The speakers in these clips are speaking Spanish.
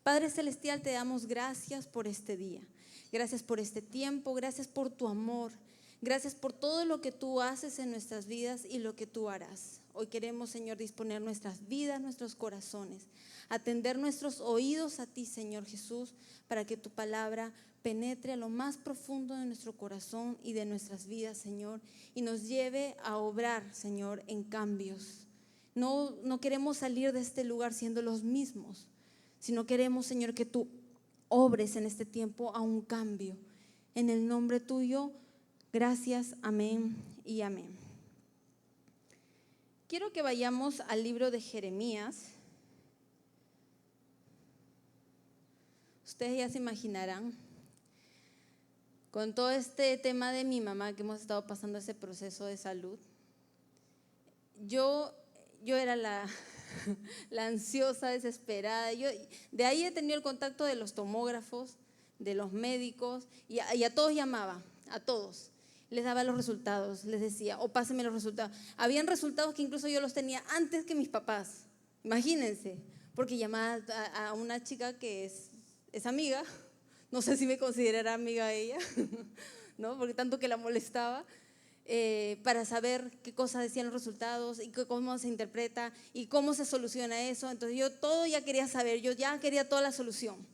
Padre Celestial, te damos gracias por este día. Gracias por este tiempo, gracias por tu amor. Gracias por todo lo que tú haces en nuestras vidas y lo que tú harás. Hoy queremos, Señor, disponer nuestras vidas, nuestros corazones, atender nuestros oídos a ti, Señor Jesús, para que tu palabra penetre a lo más profundo de nuestro corazón y de nuestras vidas, Señor, y nos lleve a obrar, Señor, en cambios. No queremos salir de este lugar siendo los mismos, sino queremos, Señor, que tú obres en este tiempo a un cambio. En el nombre tuyo, gracias, amén y amén. Quiero que vayamos al libro de Jeremías. Ustedes ya se imaginarán, con todo este tema de mi mamá, que hemos estado pasando ese proceso de salud, yo era la ansiosa, desesperada. De ahí he tenido el contacto de los tomógrafos, de los médicos, y a todos llamaba, a todos. Les daba los resultados, les decía, o pásenme los resultados. Habían resultados que incluso yo los tenía antes que mis papás, imagínense, porque llamaba a una chica que es amiga, no sé si me considerará amiga ella, ¿no? Porque tanto que la molestaba, para saber qué cosas decían los resultados y cómo se interpreta y cómo se soluciona eso. Entonces yo todo ya quería saber, yo ya quería toda la solución.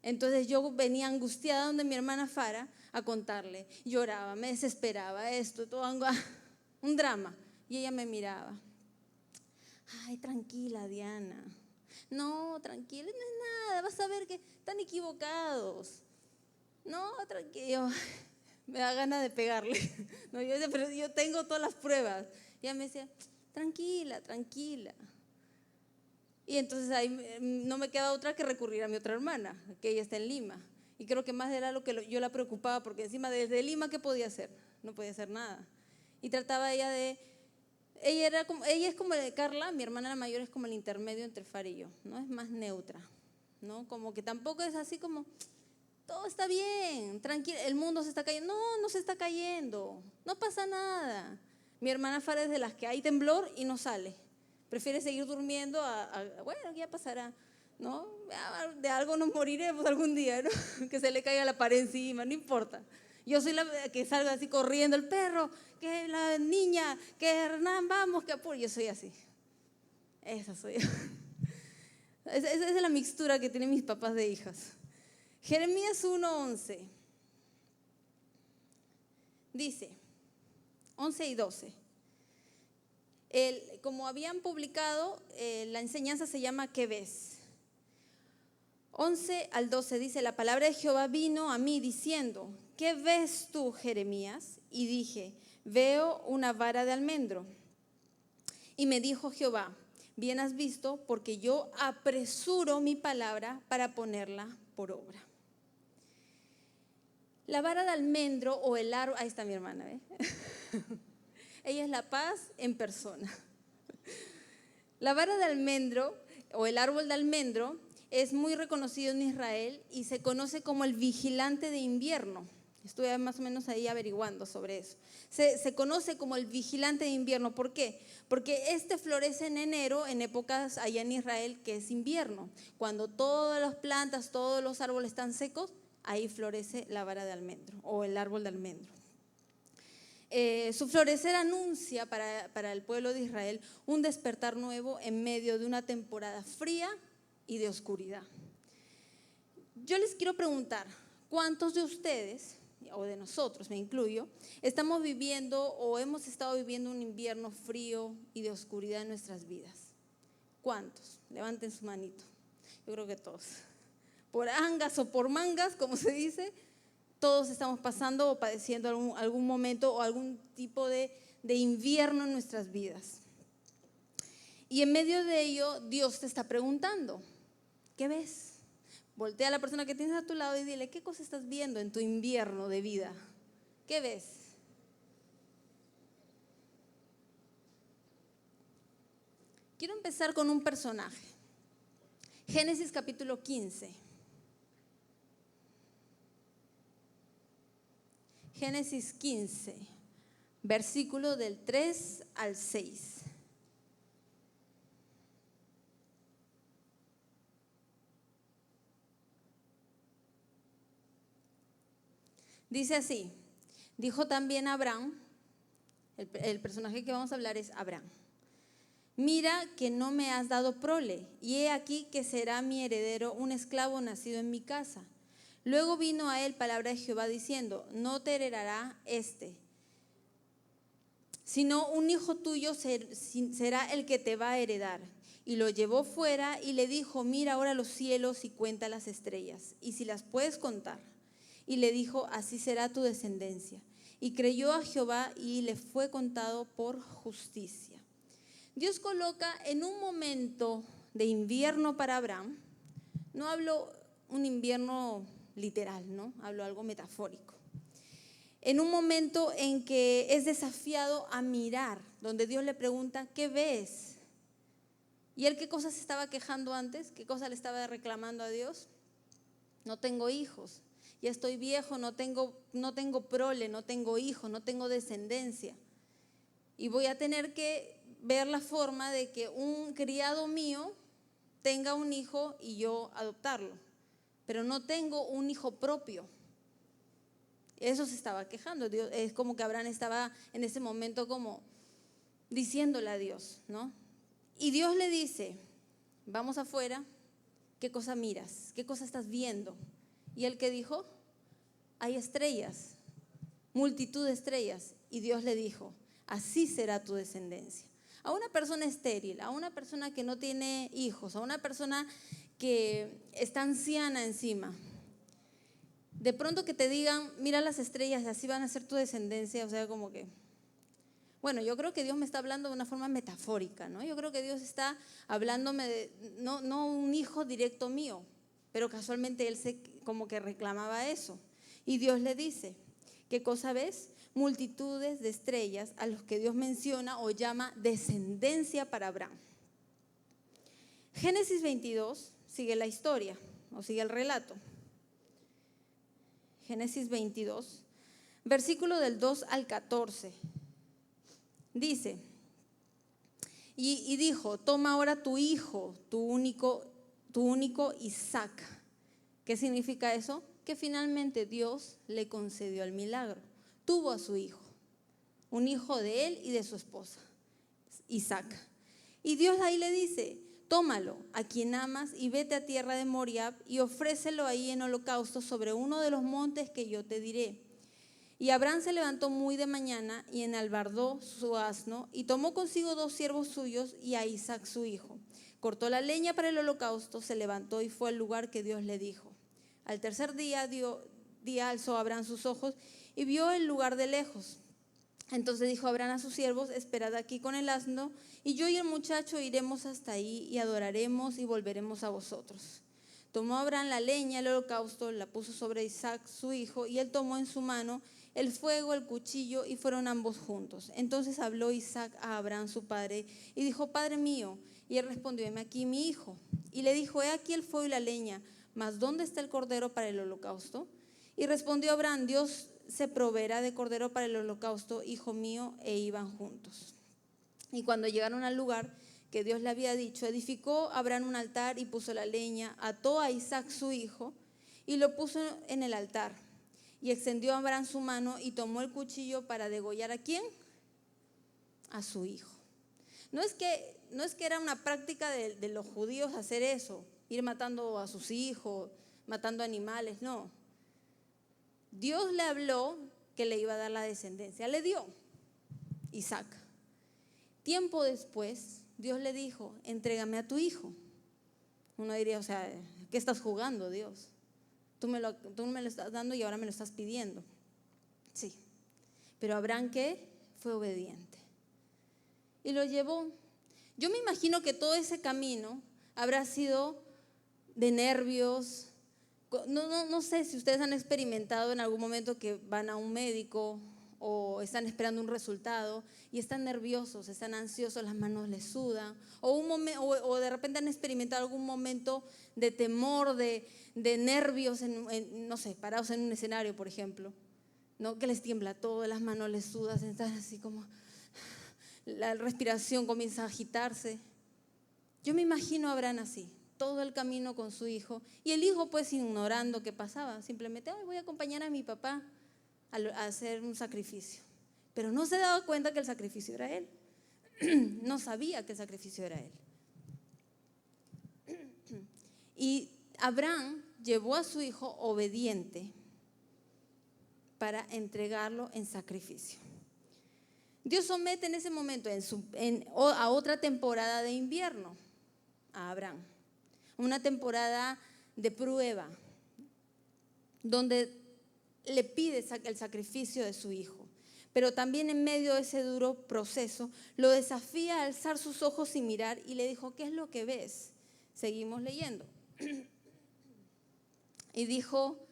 Entonces yo venía angustiada donde mi hermana Fara a contarle, lloraba, me desesperaba, esto, todo, un drama. Y ella me miraba, ay, tranquila Diana, no, tranquila, no es nada, vas a ver que están equivocados. No, tranquilo, me da ganas de pegarle. No, pero yo tengo todas las pruebas. Y ella me decía, tranquila, tranquila. Y entonces ahí no me queda otra que recurrir a mi otra hermana, que ella está en Lima. Y creo que más era lo que yo la preocupaba, porque encima desde Lima, ¿qué podía hacer? No podía hacer nada. Y trataba ella es como Carla, mi hermana la mayor, es como el intermedio entre Far y yo, ¿no? Es más neutra, ¿no? Como que tampoco es así como, todo está bien, tranquila, el mundo se está cayendo. No se está cayendo, no pasa nada. Mi hermana Fara es de las que hay temblor y no sale. Prefiere seguir durmiendo bueno, ya pasará, ¿no? De algo nos moriremos algún día, ¿no? Que se le caiga la pared encima, no importa. Yo soy la que salga así corriendo, el perro, que la niña, que Hernán, vamos, que apure. Yo soy así. Esa soy yo. Esa es la mixtura que tienen mis papás de hijas. Jeremías 1:11 dice, 11 y 12. Como habían publicado, la enseñanza se llama ¿qué ves? 11 al 12 dice, la palabra de Jehová vino a mí diciendo, ¿qué ves tú, Jeremías? Y dije, veo una vara de almendro. Y me dijo Jehová, bien has visto, porque yo apresuro mi palabra para ponerla por obra. La vara de almendro o el árbol, ahí está mi hermana, ¿eh? Ella es la paz en persona. La vara de almendro o el árbol de almendro es muy reconocido en Israel y se conoce como el vigilante de invierno. Estuve más o menos ahí averiguando sobre eso. Se conoce como el vigilante de invierno. ¿Por qué? Porque este florece en enero, en épocas allá en Israel que es invierno. Cuando todas las plantas, todos los árboles están secos, ahí florece la vara de almendro o el árbol de almendro. Su florecer anuncia para el pueblo de Israel un despertar nuevo en medio de una temporada fría y de oscuridad. Yo les quiero preguntar, ¿cuántos de ustedes, o de nosotros, me incluyo, estamos viviendo o hemos estado viviendo un invierno frío y de oscuridad en nuestras vidas? ¿Cuántos? Levanten su manito. Yo creo que todos. Por angas o por mangas, como se dice, todos estamos pasando o padeciendo algún momento o algún tipo de invierno en nuestras vidas. Y en medio de ello, Dios te está preguntando, ¿qué ves? Voltea a la persona que tienes a tu lado y dile, ¿qué cosa estás viendo en tu invierno de vida? ¿Qué ves? Quiero empezar con un personaje. Génesis capítulo 15. Génesis 15, versículo del 3 al 6. . . . . . . . . . . . . . . . . . . . . . . . . . . . . . . . . . . . . . . . . . . . . . . . . . . . . . . . . . . . . . . . . Dice así, dijo también Abraham, el personaje que vamos a hablar es Abraham. Mira que no me has dado prole, y he aquí que será mi heredero un esclavo nacido en mi casa. Luego vino a él palabra de Jehová diciendo, no te heredará sino un hijo tuyo será el que te va a heredar. Y lo llevó fuera y le dijo, mira ahora los cielos y cuenta las estrellas, y si las puedes contar. Y le dijo, así será tu descendencia. Y creyó a Jehová y le fue contado por justicia. Dios coloca en un momento de invierno para Abraham, no hablo un invierno literal, ¿no? Hablo algo metafórico. En un momento en que es desafiado a mirar, donde Dios le pregunta, ¿qué ves? ¿Y él qué cosas se estaba quejando antes? ¿Qué cosa le estaba reclamando a Dios? No tengo hijos, ya estoy viejo, no tengo prole, no tengo hijos, no tengo descendencia. Y voy a tener que ver la forma de que un criado mío tenga un hijo y yo adoptarlo. Pero no tengo un hijo propio. Eso se estaba quejando. Dios, es como que Abraham estaba en ese momento como diciéndole a Dios, ¿no? Y Dios le dice, vamos afuera, ¿qué cosa miras? ¿Qué cosa estás viendo? Y él que dijo, hay estrellas, multitud de estrellas. Y Dios le dijo, así será tu descendencia. A una persona estéril, a una persona que no tiene hijos, a una persona que está anciana encima, de pronto que te digan, mira las estrellas, así van a ser tu descendencia, o sea, como que, bueno, yo creo que Dios me está hablando de una forma metafórica, ¿no? Yo creo que Dios está hablándome de, no un hijo directo mío, pero casualmente él como que reclamaba eso. Y Dios le dice, ¿qué cosa ves? Multitudes de estrellas a los que Dios menciona o llama descendencia para Abraham. Génesis 22 sigue la historia o sigue el relato. Génesis 22, versículo del 2 al 14. Dice, y dijo, toma ahora tu hijo, tu único Isaac. ¿Qué significa eso? Que finalmente Dios le concedió el milagro. Tuvo a su hijo, un hijo de él y de su esposa, Isaac. Y Dios ahí le dice, tómalo a quien amas y vete a tierra de Moriab y ofrécelo ahí en holocausto sobre uno de los montes que yo te diré. Y Abraham se levantó muy de mañana y enalbardó su asno y tomó consigo 2 siervos suyos y a Isaac su hijo. Cortó la leña para el holocausto, se levantó y fue al lugar que Dios le dijo. Al tercer día alzó Abraham sus ojos y vio el lugar de lejos. Entonces dijo Abraham a sus siervos, esperad aquí con el asno, y yo y el muchacho iremos hasta ahí y adoraremos y volveremos a vosotros. Tomó Abraham la leña, el holocausto, la puso sobre Isaac su hijo, y él tomó en su mano el fuego, el cuchillo, y fueron ambos juntos. Entonces habló Isaac a Abraham su padre, y dijo, Padre mío. Y él respondió, heme aquí mi hijo. Y le dijo, he aquí el fuego y la leña, mas ¿dónde está el cordero para el holocausto? Y respondió Abraham, Dios se proveerá de cordero para el holocausto, hijo mío, e iban juntos. Y cuando llegaron al lugar que Dios le había dicho, edificó Abraham un altar y puso la leña, ató a Isaac su hijo y lo puso en el altar. Y extendió Abraham su mano y tomó el cuchillo para degollar ¿a quién? A su hijo. No es que era una práctica de los judíos hacer eso, ir matando a sus hijos, matando animales, no. Dios le habló que le iba a dar la descendencia, le dio Isaac. Tiempo después, Dios le dijo, entrégame a tu hijo. Uno diría, o sea, ¿qué estás jugando, Dios? Tú me lo estás dando y ahora me lo estás pidiendo. Sí, pero Abraham, ¿qué? Fue obediente. Y lo llevó. Yo me imagino que todo ese camino habrá sido de nervios. No sé si ustedes han experimentado en algún momento que van a un médico o están esperando un resultado y están nerviosos, están ansiosos, las manos les sudan, o de repente han experimentado algún momento de temor, de nervios, no sé, parados en un escenario, por ejemplo, ¿no? Que les tiembla todo, las manos les sudan, están así como, la respiración comienza a agitarse. Yo me imagino a Abraham así, todo el camino con su hijo, y el hijo pues ignorando qué pasaba, simplemente, voy a acompañar a mi papá. a hacer un sacrificio. Pero no se daba cuenta que el sacrificio era él. No sabía que el sacrificio era él. Y Abraham llevó a su hijo obediente para entregarlo en sacrificio. Dios somete en ese momento a otra temporada de invierno a Abraham. Una temporada de prueba, donde le pide el sacrificio de su hijo. Pero también en medio de ese duro proceso, lo desafía a alzar sus ojos y mirar, y le dijo, ¿qué es lo que ves? Seguimos leyendo. Y dijo,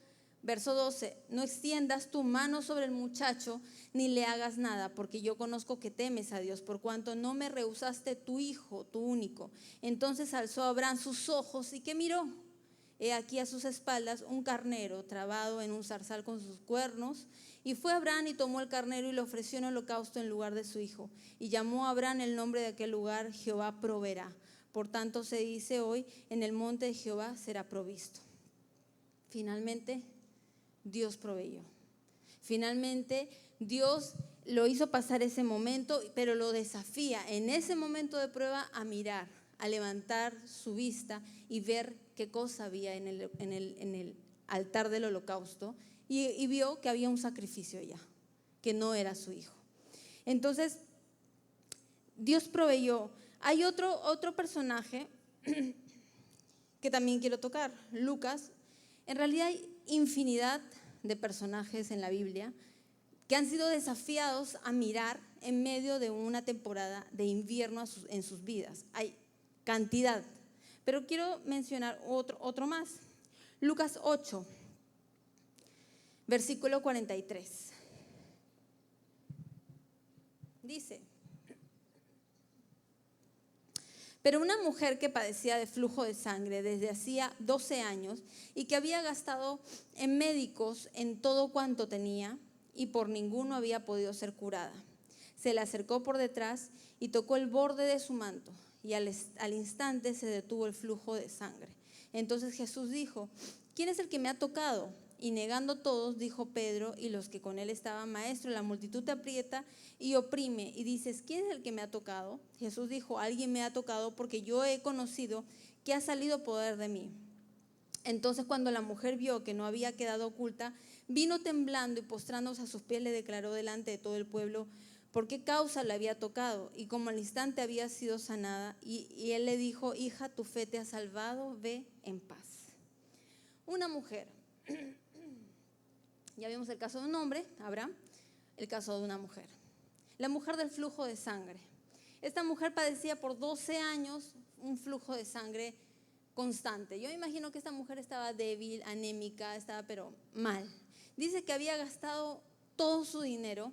verso 12, no extiendas tu mano sobre el muchacho, ni le hagas nada, porque yo conozco que temes a Dios, por cuanto no me rehusaste tu hijo, tu único. Entonces alzó Abraham sus ojos, ¿y qué miró? He aquí a sus espaldas un carnero trabado en un zarzal con sus cuernos. Y fue Abraham y tomó el carnero y lo ofreció en holocausto en lugar de su hijo. Y llamó a Abraham el nombre de aquel lugar, Jehová proveerá. Por tanto se dice hoy, en el monte de Jehová será provisto. Finalmente, Dios proveyó. Finalmente, Dios lo hizo pasar ese momento, pero lo desafía en ese momento de prueba a mirar, a levantar su vista y ver qué cosa había en el altar del holocausto, y vio que había un sacrificio ya, que no era su hijo. Entonces, Dios proveyó. Hay otro personaje que también quiero tocar, Lucas. En realidad hay infinidad de personajes en la Biblia que han sido desafiados a mirar en medio de una temporada de invierno en sus vidas. Hay cantidad, pero quiero mencionar otro más. Lucas 8, versículo 43. Dice, pero una mujer que padecía de flujo de sangre desde hacía 12 años y que había gastado en médicos en todo cuanto tenía y por ninguno había podido ser curada, se le acercó por detrás y tocó el borde de su manto, y al instante se detuvo el flujo de sangre. Entonces Jesús dijo, ¿quién es el que me ha tocado? Y negando todos, dijo Pedro y los que con él estaban, Maestro, la multitud te aprieta y oprime. Y dices, ¿quién es el que me ha tocado? Jesús dijo, alguien me ha tocado porque yo he conocido que ha salido poder de mí. Entonces cuando la mujer vio que no había quedado oculta, vino temblando y postrándose a sus pies le declaró delante de todo el pueblo por qué causa le había tocado, y como al instante había sido sanada. Y él le dijo, hija, tu fe te ha salvado, ve en paz. Una mujer. Ya vimos el caso de un hombre, Abraham, el caso de una mujer. La mujer del flujo de sangre. Esta mujer padecía por 12 años un flujo de sangre constante. Yo imagino que esta mujer estaba débil, anémica, estaba pero mal. Dice que había gastado todo su dinero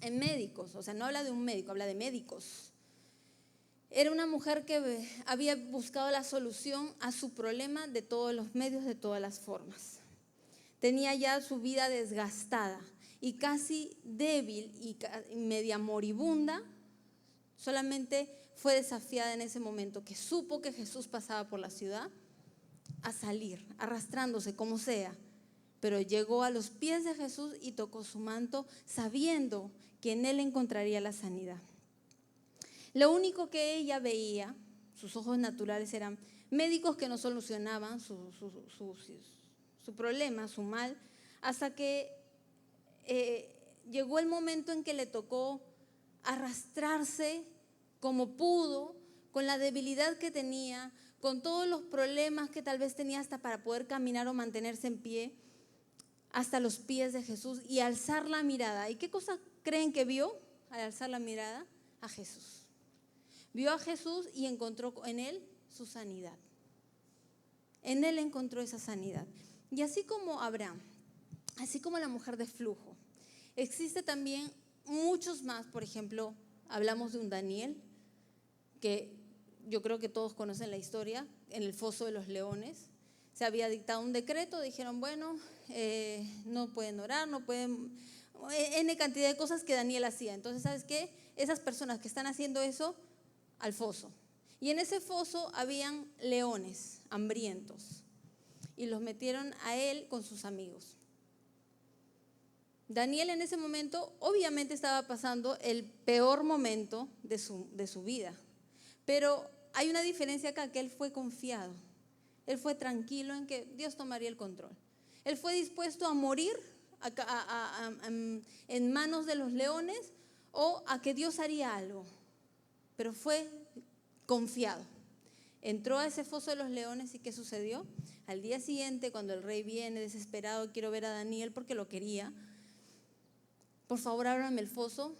en médicos, o sea, no habla de un médico, habla de médicos. Era una mujer que había buscado la solución a su problema de todos los medios, de todas las formas. Tenía ya su vida desgastada y casi débil y media moribunda. Solamente fue desafiada en ese momento que supo que Jesús pasaba por la ciudad a salir, arrastrándose como sea. Pero llegó a los pies de Jesús y tocó su manto sabiendo que en él encontraría la sanidad. Lo único que ella veía, sus ojos naturales, eran médicos que no solucionaban su problema, su mal, hasta que llegó el momento en que le tocó arrastrarse como pudo, con la debilidad que tenía, con todos los problemas que tal vez tenía hasta para poder caminar o mantenerse en pie, hasta los pies de Jesús y alzar la mirada. ¿Y qué cosa creen que vio al alzar la mirada? A Jesús. Vio a Jesús y encontró en él su sanidad. En él encontró esa sanidad. Y así como Abraham, así como la mujer de flujo, existe también muchos más. Por ejemplo, hablamos de un Daniel, que yo creo que todos conocen la historia, en el foso de los leones. Se había dictado un decreto, dijeron, bueno, no pueden orar, no pueden, N cantidad de cosas que Daniel hacía. Entonces, ¿sabes qué? Esas personas que están haciendo eso, al foso. Y en ese foso habían leones hambrientos y los metieron a él con sus amigos. Daniel en ese momento obviamente estaba pasando el peor momento de su vida, pero hay una diferencia acá, que él fue confiado, él fue tranquilo en que Dios tomaría el control. Él fue dispuesto a morir en manos de los leones o a que Dios haría algo, pero fue confiado. Entró a ese foso de los leones y ¿qué sucedió? Al día siguiente, cuando el rey viene desesperado, quiero ver a Daniel porque lo quería, por favor ábrame el foso.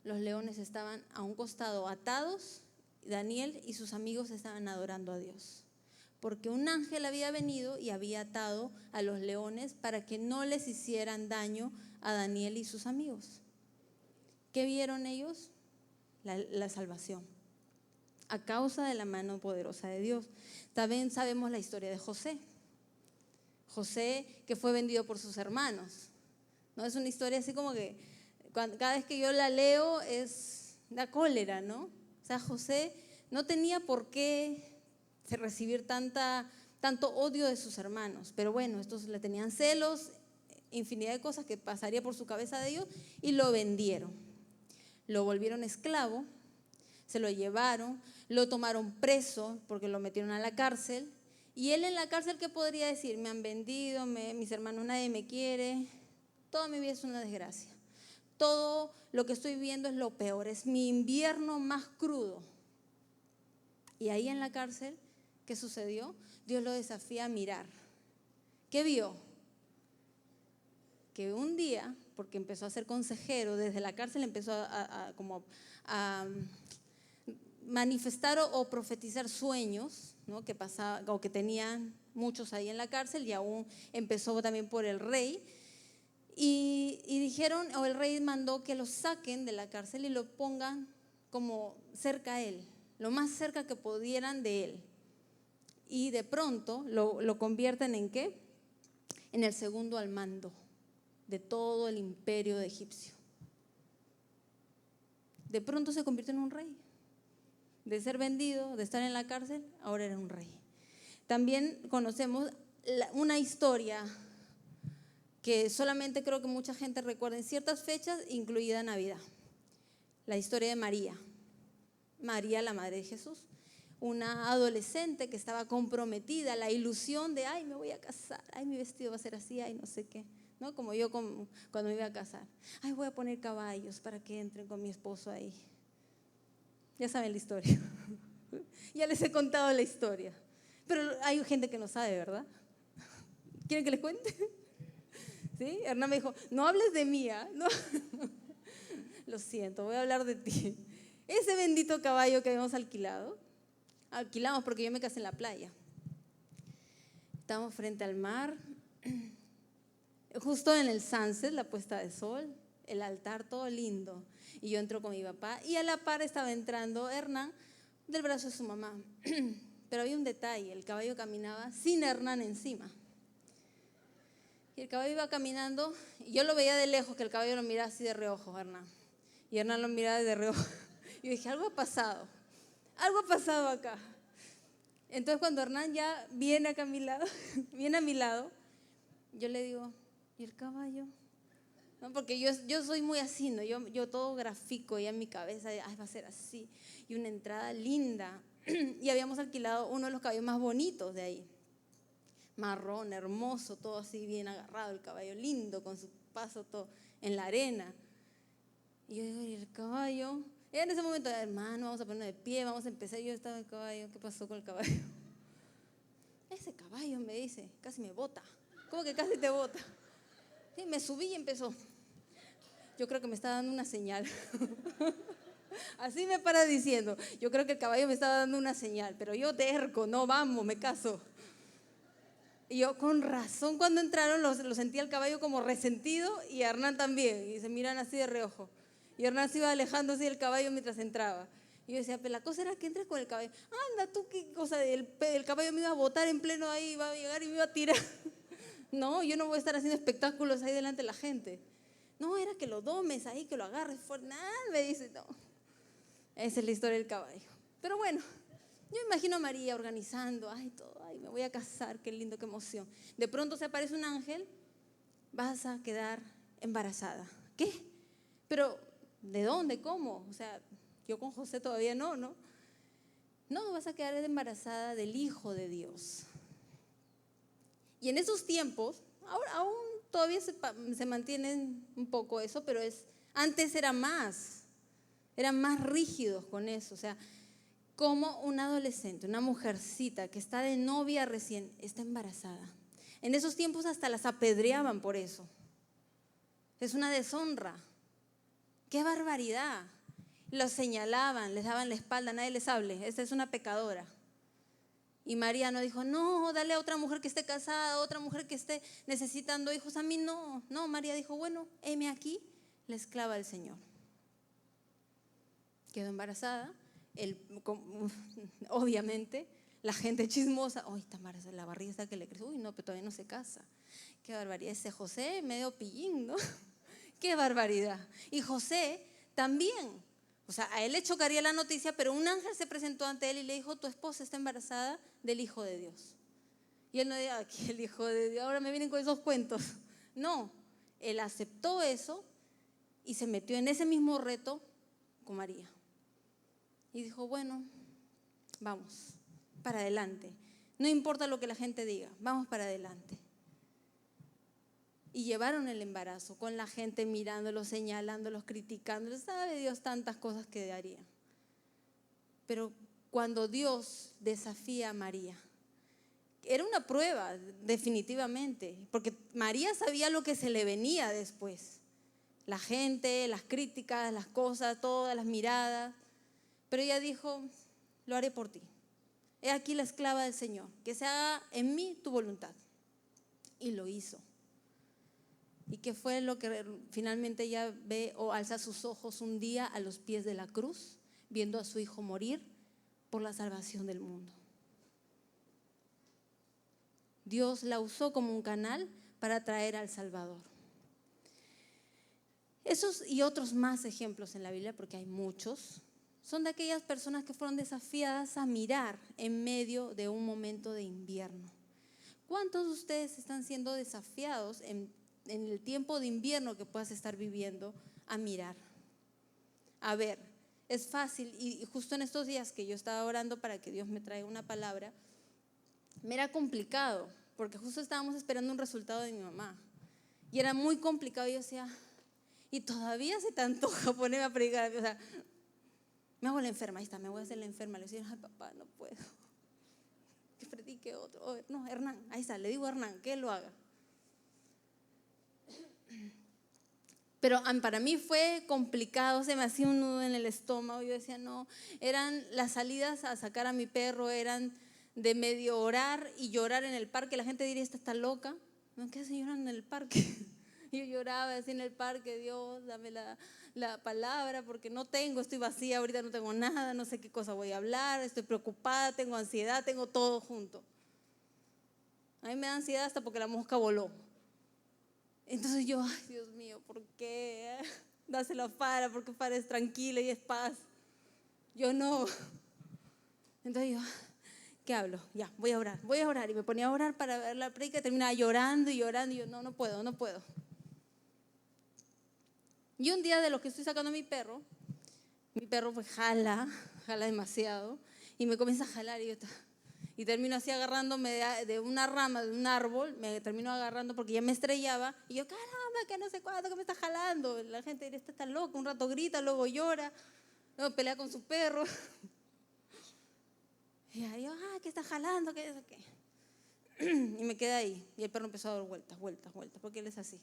Los leones estaban a un costado atados, Daniel y sus amigos estaban adorando a Dios, porque un ángel había venido y había atado a los leones para que no les hicieran daño a Daniel y sus amigos. ¿Qué vieron ellos? La salvación, a causa de la mano poderosa de Dios. También sabemos la historia de José. José, que fue vendido por sus hermanos. ¿No? Es una historia así como que cada vez que yo la leo da cólera, ¿no? O sea, José no tenía por qué recibir tanto odio de sus hermanos, pero bueno, estos le tenían celos, infinidad de cosas que pasaría por su cabeza de ellos, y lo vendieron. Lo volvieron esclavo, se lo llevaron, lo tomaron preso porque lo metieron a la cárcel, y él en la cárcel, ¿qué podría decir? Me han vendido, mis hermanos, nadie me quiere. Toda mi vida es una desgracia. Todo lo que estoy viviendo es lo peor, es mi invierno más crudo. Y ahí en la cárcel, ¿qué sucedió? Dios lo desafía a mirar. ¿Qué vio? Que un día, porque empezó a ser consejero, desde la cárcel empezó a manifestar o profetizar sueños, ¿no? Que pasaba, o que tenían muchos ahí en la cárcel, y aún empezó también por el rey. Y dijeron, o el rey mandó que lo saquen de la cárcel y lo pongan como cerca a él, lo más cerca que pudieran de él. Y de pronto lo convierten ¿en qué? En el segundo al mando de todo el imperio de egipcio. De pronto se convirtió en un rey. De ser vendido, de estar en la cárcel, ahora era un rey. También conocemos una historia que solamente creo que mucha gente recuerda en ciertas fechas, incluida Navidad. La historia de María. María, la madre de Jesús. Una adolescente que estaba comprometida, la ilusión de, ay, me voy a casar, ay, mi vestido va a ser así, ay, no sé qué. ¿No? Como yo cuando me iba a casar. Ay, voy a poner caballos para que entren con mi esposo ahí. Ya saben la historia. Ya les he contado la historia. Pero hay gente que no sabe, ¿verdad? ¿Quieren que les cuente? ¿Sí? Hernán me dijo, no hables de mí, ¿eh? No. Lo siento, voy a hablar de ti. Ese bendito caballo que habíamos alquilamos porque yo me casé en la playa. Estábamos frente al mar, justo en el sunset, la puesta de sol, el altar todo lindo. Y yo entro con mi papá y a la par estaba entrando Hernán del brazo de su mamá. Pero había un detalle, el caballo caminaba sin Hernán encima. Y el caballo iba caminando, y yo lo veía de lejos, que el caballo lo miraba así de reojo, Hernán. Y Hernán lo miraba de reojo. Y yo dije, algo ha pasado acá. Entonces cuando Hernán ya viene acá a mi lado, viene a mi lado, yo le digo, ¿y el caballo? ¿No? Porque yo soy muy así, ¿no? Yo todo grafico ya en mi cabeza, ay, va a ser así. Y una entrada linda. Y habíamos alquilado uno de los caballos más bonitos de ahí. Marrón, hermoso, todo así bien agarrado, el caballo lindo, con su paso todo en la arena. Y yo digo, ¿y el caballo? Y en ese momento, hermano, vamos a ponernos de pie, vamos a empezar. Yo estaba en el caballo, ¿qué pasó con el caballo? Ese caballo, me dice, casi me bota. ¿Cómo que casi te bota? Sí, me subí y empezó. Yo creo que me está dando una señal. Así me para diciendo, yo creo que el caballo me estaba dando una señal, pero yo terco, no, vamos, me caso. Y yo, con razón, cuando entraron, lo sentí al caballo como resentido y a Hernán también. Y se miran así de reojo. Y Hernán se iba alejando así del caballo mientras entraba. Y yo decía, pero la cosa era que entres con el caballo. Anda, tú, qué cosa, el caballo me iba a botar en pleno ahí, iba a llegar y me iba a tirar. No, yo no voy a estar haciendo espectáculos ahí delante de la gente. No, era que lo domes ahí, que lo agarres fuerte. Nada, me dice, no. Esa es la historia del caballo. Pero bueno, yo imagino a María organizando, ay, todo, ay, me voy a casar, qué lindo, qué emoción. De pronto se aparece un ángel, vas a quedar embarazada. ¿Qué? Pero, ¿de dónde? ¿Cómo? O sea, yo con José todavía no. No, vas a quedar embarazada del Hijo de Dios. Y en esos tiempos, ahora aún todavía se mantiene un poco eso, pero antes eran más rígidos con eso. O sea, como un adolescente, una mujercita que está de novia recién, está embarazada. En esos tiempos hasta las apedreaban por eso. Es una deshonra. ¡Qué barbaridad! Los señalaban, les daban la espalda, nadie les hable, esta es una pecadora. Y María no dijo, no, dale a otra mujer que esté casada, a otra mujer que esté necesitando hijos, a mí no. No, María dijo, bueno, heme aquí, la esclava del Señor. Quedó embarazada, obviamente, la gente chismosa, uy, está embarazada, la barriga está que le crece, uy, no, pero todavía no se casa. Qué barbaridad, ese José medio pillín, ¿no? Qué barbaridad. Y José también, o sea, a él le chocaría la noticia, pero un ángel se presentó ante él y le dijo, tu esposa está embarazada del Hijo de Dios. Y él no dijo, aquí el Hijo de Dios, ahora me vienen con esos cuentos. No, él aceptó eso y se metió en ese mismo reto con María. Y dijo, bueno, vamos, para adelante. No importa lo que la gente diga, vamos para adelante. Y llevaron el embarazo con la gente mirándolos, señalándolos, criticándolos. Sabe Dios tantas cosas que haría. Pero cuando Dios desafía a María, era una prueba definitivamente, porque María sabía lo que se le venía después. La gente, las críticas, las cosas, todas las miradas. Pero ella dijo, lo haré por ti. He aquí la esclava del Señor, que se haga en mí tu voluntad. Y lo hizo. ¿Y qué fue lo que finalmente ella ve o alza sus ojos un día a los pies de la cruz, viendo a su hijo morir por la salvación del mundo? Dios la usó como un canal para traer al Salvador. Esos y otros más ejemplos en la Biblia, porque hay muchos, son de aquellas personas que fueron desafiadas a mirar en medio de un momento de invierno. ¿Cuántos de ustedes están siendo desafiados en el tiempo de invierno que puedas estar viviendo a mirar? A ver, es fácil, y justo en estos días que yo estaba orando para que Dios me traiga una palabra, me era complicado, porque justo estábamos esperando un resultado de mi mamá, y era muy complicado, y yo decía, y todavía se te antoja ponerme a predicar, o sea, me hago la enferma, ahí está, me voy a hacer la enferma, le decía, ay papá, no puedo, que predique otro, no, Hernán, ahí está, le digo a Hernán, que él lo haga. Pero para mí fue complicado, se me hacía un nudo en el estómago. Yo decía, no, eran las salidas a sacar a mi perro, eran de medio orar y llorar en el parque. La gente diría, esta está loca. ¿No? ¿Qué hace llorando en el parque? Yo lloraba así en el parque, Dios, dame la palabra, porque no tengo, estoy vacía, ahorita no tengo nada, no sé qué cosa voy a hablar, estoy preocupada, tengo ansiedad, tengo todo junto. A mí me da ansiedad hasta porque la mosca voló. Entonces yo, ay Dios mío, ¿por qué? Dáselo a Fara, porque Fara es tranquila y es paz. Yo no. Entonces yo, ¿qué hablo? Ya, voy a orar. Y me ponía a orar para ver la predica y terminaba llorando y llorando. Y yo, no puedo. Y un día de lo que estoy sacando a mi perro pues jala demasiado. Y me comienza a jalar y termino así agarrándome de una rama de un árbol, me termino agarrando porque ya me estrellaba, y yo, caramba, que no sé cuánto, que me está jalando. La gente diría, está loca, un rato grita, luego llora, luego pelea con su perro. Y yo, ¿qué está jalando? ¿Qué? Y me quedé ahí, y el perro empezó a dar vueltas, porque él es así.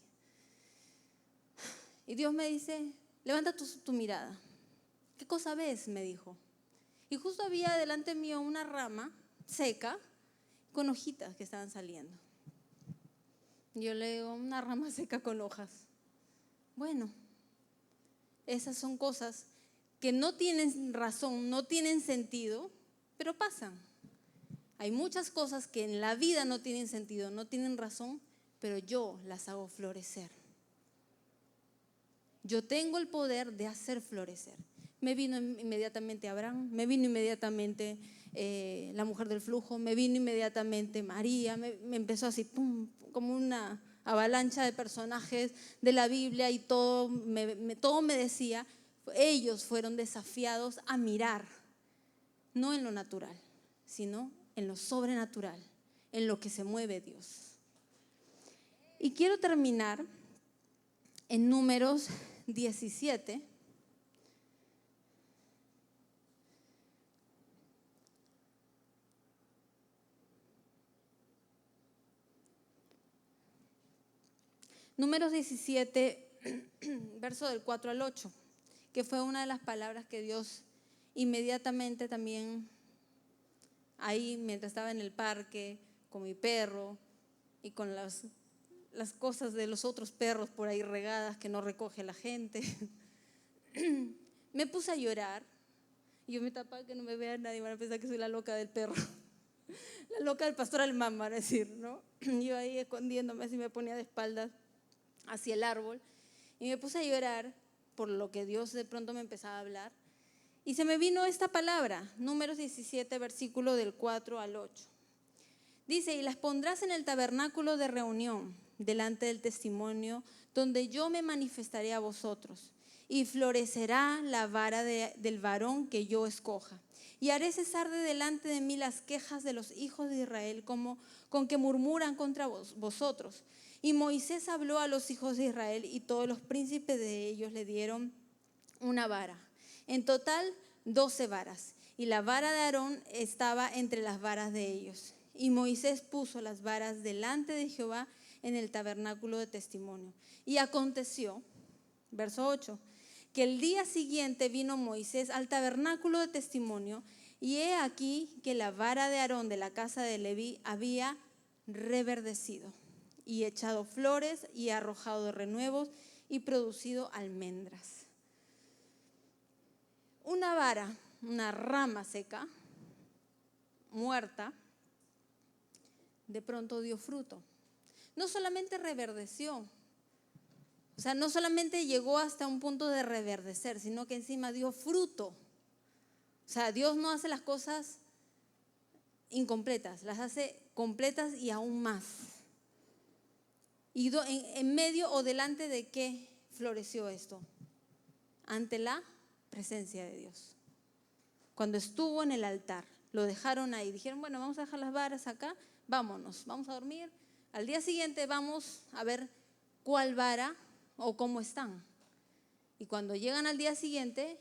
Y Dios me dice, levanta tu mirada. ¿Qué cosa ves? Me dijo. Y justo había delante mío una rama seca con hojitas que estaban saliendo. Yo le digo, una rama seca con hojas. Bueno, esas son cosas que no tienen razón, no tienen sentido, pero pasan. Hay muchas cosas que en la vida no tienen sentido, no tienen razón, pero yo las hago florecer. Yo tengo el poder de hacer florecer. Me vino inmediatamente Abraham, me vino inmediatamente la mujer del flujo, me vino inmediatamente María, me empezó así, pum, como una avalancha de personajes de la Biblia y todo me decía, ellos fueron desafiados a mirar, no en lo natural, sino en lo sobrenatural, en lo que se mueve Dios. Y quiero terminar en Números 17. Números 17, verso del 4 al 8, que fue una de las palabras que Dios inmediatamente también, ahí mientras estaba en el parque, con mi perro y con las cosas de los otros perros por ahí regadas que no recoge la gente, me puse a llorar. Yo me tapaba que no me vea nadie, van a pensar que soy la loca del perro, la loca del pastor alemán, van a decir, ¿no? Yo ahí escondiéndome, así me ponía de espaldas hacia el árbol y me puse a llorar por lo que Dios de pronto me empezaba a hablar. Y se me vino esta palabra, Números 17, versículo del 4 al 8. Dice, y las pondrás en el tabernáculo de reunión, delante del testimonio, donde yo me manifestaré a vosotros. Y florecerá la vara del varón que yo escoja. Y haré cesar de delante de mí las quejas de los hijos de Israel, como con que murmuran contra vosotros. Y Moisés habló a los hijos de Israel y todos los príncipes de ellos le dieron una vara. En total 12 varas. Y la vara de Aarón estaba entre las varas de ellos. Y Moisés puso las varas delante de Jehová en el tabernáculo de testimonio. Y aconteció, verso 8, que el día siguiente vino Moisés al tabernáculo de testimonio, y he aquí que la vara de Aarón de la casa de Leví había reverdecido, y echado flores, y arrojado renuevos, y producido almendras. Una vara, una rama seca, muerta, de pronto dio fruto. No solamente reverdeció, o sea, no solamente llegó hasta un punto de reverdecer, sino que encima dio fruto. O sea, Dios no hace las cosas incompletas, las hace completas y aún más. ¿Y en medio o delante de qué floreció esto? Ante la presencia de Dios. Cuando estuvo en el altar, lo dejaron ahí. Dijeron, bueno, vamos a dejar las varas acá, vámonos, vamos a dormir. Al día siguiente vamos a ver cuál vara o cómo están. Y cuando llegan al día siguiente,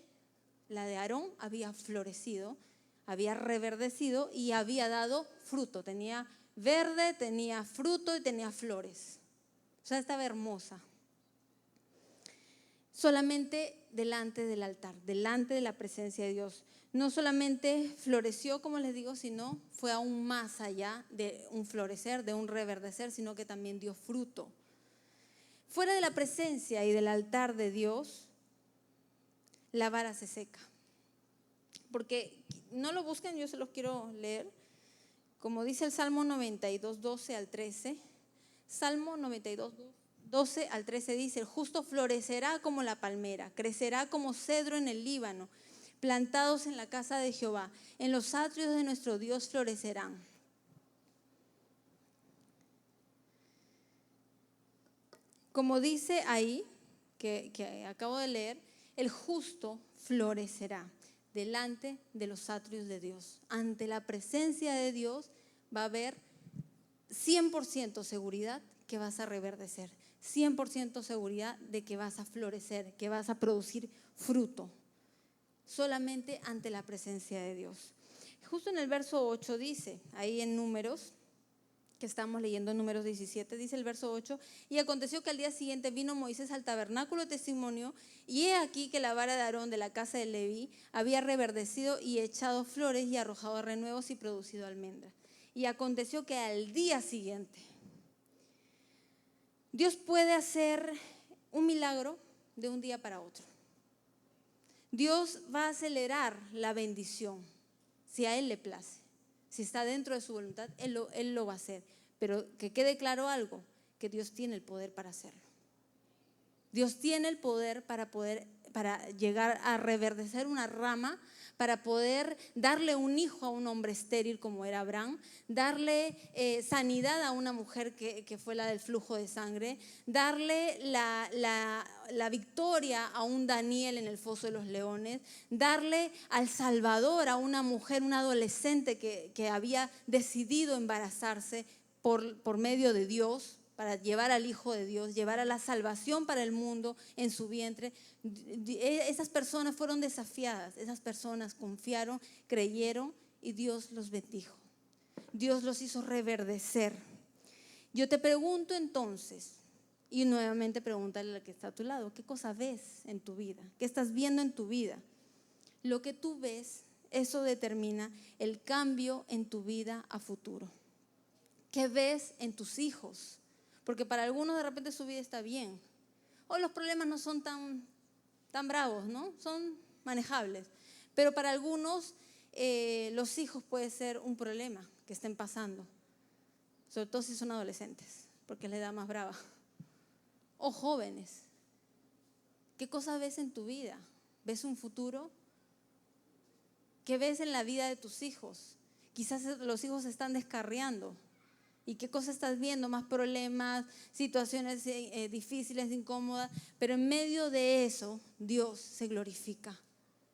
la de Aarón había florecido, había reverdecido y había dado fruto. Tenía verde, tenía fruto y tenía flores. O sea, estaba hermosa. Solamente delante del altar, delante de la presencia de Dios. No solamente floreció, como les digo, sino fue aún más allá de un florecer, de un reverdecer, sino que también dio fruto. Fuera de la presencia y del altar de Dios, la vara se seca. Porque no lo busquen, yo se los quiero leer. Como dice el Salmo 92, 12 al 13. Salmo 92, 12 al 13 dice, el justo florecerá como la palmera, crecerá como cedro en el Líbano, plantados en la casa de Jehová, en los atrios de nuestro Dios florecerán. Como dice ahí, que acabo de leer, el justo florecerá delante de los atrios de Dios. Ante la presencia de Dios va a haber 100% seguridad que vas a reverdecer, 100% seguridad de que vas a florecer, que vas a producir fruto, solamente ante la presencia de Dios. Justo en el verso 8 dice, ahí en Números, que estamos leyendo en Números 17, dice el verso 8, y aconteció que al día siguiente vino Moisés al tabernáculo de testimonio, y he aquí que la vara de Aarón de la casa de Leví había reverdecido y echado flores y arrojado renuevos y producido almendras. Y aconteció que al día siguiente, Dios puede hacer un milagro de un día para otro. Dios va a acelerar la bendición si a Él le place. Si está dentro de su voluntad, Él lo va a hacer. Pero que quede claro algo, que Dios tiene el poder para hacerlo. Dios tiene el poder para llegar a reverdecer una rama, para poder darle un hijo a un hombre estéril como era Abraham, darle sanidad a una mujer que fue la del flujo de sangre, darle la victoria a un Daniel en el foso de los leones, darle al Salvador a una mujer, una adolescente que había decidido embarazarse por medio de Dios, para llevar al Hijo de Dios, llevar a la salvación para el mundo en su vientre. Esas personas fueron desafiadas, esas personas confiaron, creyeron y Dios los bendijo. Dios los hizo reverdecer. Yo te pregunto entonces, y nuevamente pregúntale al que está a tu lado, ¿qué cosa ves en tu vida? ¿Qué estás viendo en tu vida? Lo que tú ves, eso determina el cambio en tu vida a futuro. ¿Qué ves en tus hijos? Porque para algunos de repente su vida está bien. O los problemas no son tan bravos, ¿no? Son manejables. Pero para algunos los hijos puede ser un problema que estén pasando. Sobre todo si son adolescentes, porque es la edad más brava. O jóvenes. ¿Qué cosas ves en tu vida? ¿Ves un futuro? ¿Qué ves en la vida de tus hijos? Quizás los hijos se están descarriando. ¿Y qué cosas estás viendo? Más problemas, situaciones difíciles, incómodas. Pero en medio de eso, Dios se glorifica.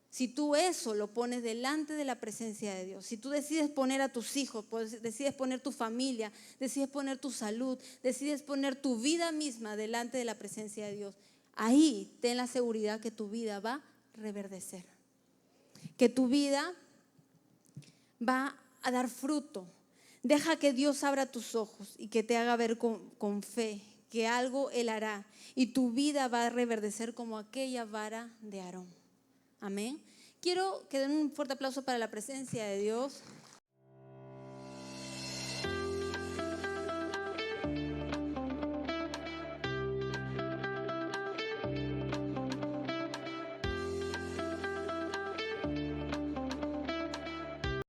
Si tú eso lo pones delante de la presencia de Dios, si tú decides poner a tus hijos, decides poner tu familia, decides poner tu salud, decides poner tu vida misma delante de la presencia de Dios, ahí ten la seguridad que tu vida va a reverdecer. Que tu vida va a dar fruto. Deja que Dios abra tus ojos y que te haga ver con fe que algo Él hará y tu vida va a reverdecer como aquella vara de Aarón. Amén. Quiero que den un fuerte aplauso para la presencia de Dios.